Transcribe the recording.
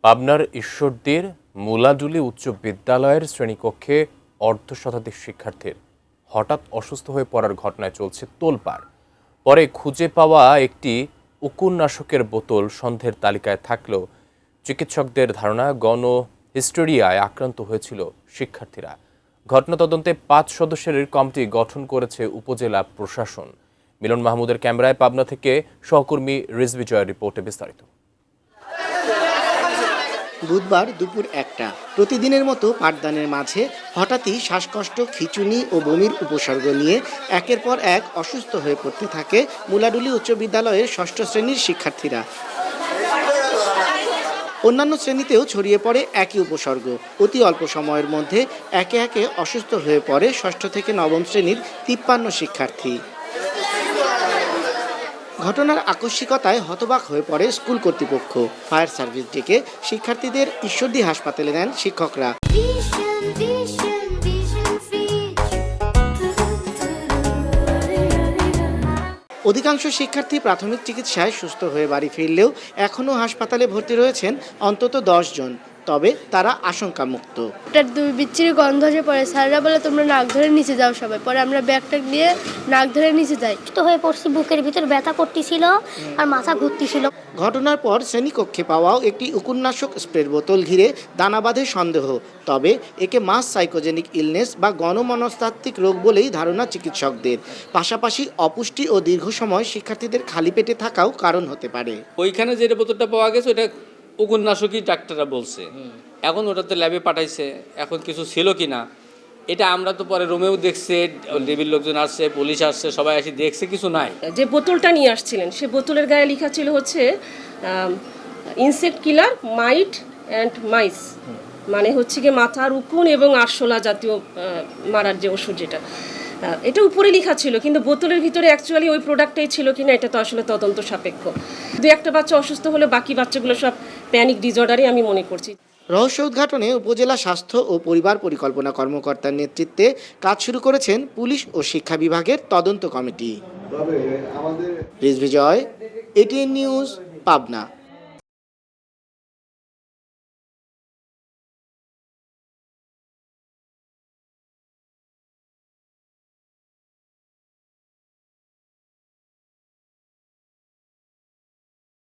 পাবনার ঈশ্বরদীর মুলাডুলি উচ্চ বিদ্যালয়ের শ্রেণীকক্ষে অর্ধশতাধিক শিক্ষার্থীর হঠাৎ অসুস্থ হয়ে পড়ার ঘটনায় চলছে তোলপাড়। পরে খুঁজে পাওয়া একটি উকুননাশকের বোতল সন্দেহের তালিকায় থাকলেও চিকিৎসকদের ধারণা হিস্টেরিয়ায় আক্রান্ত হয়েছিল শিক্ষার্থীরা। ঘটনা তদন্তে 5 সদস্যের কমিটি গঠন করেছে উপজেলা প্রশাসন। মিলন মাহমুদের ক্যামেরায় পাবনা থেকে সহকর্মী রিজভি জয়ের রিপোর্টে বিস্তারিত। বুধবার দুপুর 1টা প্রতিদিনের মতো পাঠদানের মাঝে হঠাৎই শ্বাসকষ্ট, খিঁচুনি ও বমির উপসর্গ নিয়ে একের পর এক অসুস্থ হয়ে পড়তে থাকে মুলাডুলি উচ্চ বিদ্যালয়ের 6ষ্ঠ শ্রেণীর শিক্ষার্থীরা। অন্যান্য শ্রেণীতেও ছড়িয়ে পড়ে একই উপসর্গ। অতি অল্প সময়ের মধ্যে একে একে অসুস্থ হয়ে পড়ে 6ষ্ঠ থেকে 9ম শ্রেণীর 53 শিক্ষার্থী। ঘটনার আকস্মিকতায় হতবাক হয়ে পড়ে স্কুল কর্তৃপক্ষ। ফায়ার সার্ভিস ডেকে শিক্ষার্থীদের ঈশ্বরদী হাসপাতালে নেন শিক্ষকরা। অধিকাংশ শিক্ষার্থী প্রাথমিক চিকিৎসায় সুস্থ হয়ে বাড়ি ফিরলেও এখনও হাসপাতালে ভর্তি রয়েছেন অন্তত 10 জন। তবে তারা আশঙ্কামুক্ত। বিচ্ছিরি গন্ধ এসে পড়ে, স্যাররা বলে তোমরা নাক ধরে নিচে যাও সবাই। পরে আমরা ব্যাগটা নিয়ে নাক ধরে নিচে যাই। তো হয়ে পড়ছি, বুকের ভিতর ব্যথা করতেছিল আর মাথা ঘুরতেছিল। ঘটনার পর শ্রেণীকক্ষে পাওয়াও একটি উকুননাশক স্প্রের বোতল ঘিরে দানা বাঁধে সন্দেহ। তবে একে মাস সাইকোজেনিক ইলনেস বা গণমনস্তাত্ত্বিক রোগ বলেই ধারণা চিকিৎসকদের। পাশাপাশি অপুষ্টি ও দীর্ঘ সময় শিক্ষার্থীদের খালি পেটে থাকাও কারণ হতে পারে। ওইখানে যে বোতলটা পাওয়া গেছে ওটা উকুননাশকই ডাক্তাররা বলছে। এখন ওটা তো ল্যাবে পাঠাইছে, এখন কিছু ছিল কি না এটা আমরা তো পরে রুমেও দেখছে, ডিবির লোকজন আসছে, পুলিশ আসছে, সবাই এসে দেখছে কিছু নাই। যে বোতলটা নিয়ে আসছিলেন সে বোতলের গায়ে লেখা ছিল হচ্ছে ইনসেক্ট কিলার মাইট অ্যান্ড মাইস, মানে হচ্ছে কি মাথার উকুন এবং আরশোলা জাতীয় মারার যে ওষুধ, যেটা এটা উপরে লেখা ছিল, কিন্তু বোতলের ভিতরে অ্যাকচুয়ালি ওই প্রোডাক্টটাই ছিল কিনা এটা তো আসলে তদন্ত সাপেক্ষ। 2-1টা বাচ্চা অসুস্থ হলে বাকি বাচ্চাগুলো সব প্যানিক ডিসঅর্ডারই আমি মনে করছি। রহস্য উদ্ঘাটনে উপজেলা স্বাস্থ্য ও পরিবার পরিকল্পনা কর্মকর্তার নেতৃত্বে কাজ শুরু করেছেন পুলিশ ও শিক্ষা বিভাগের তদন্ত কমিটি। রিজভি জয়, এটিএন নিউজ, পাবনা।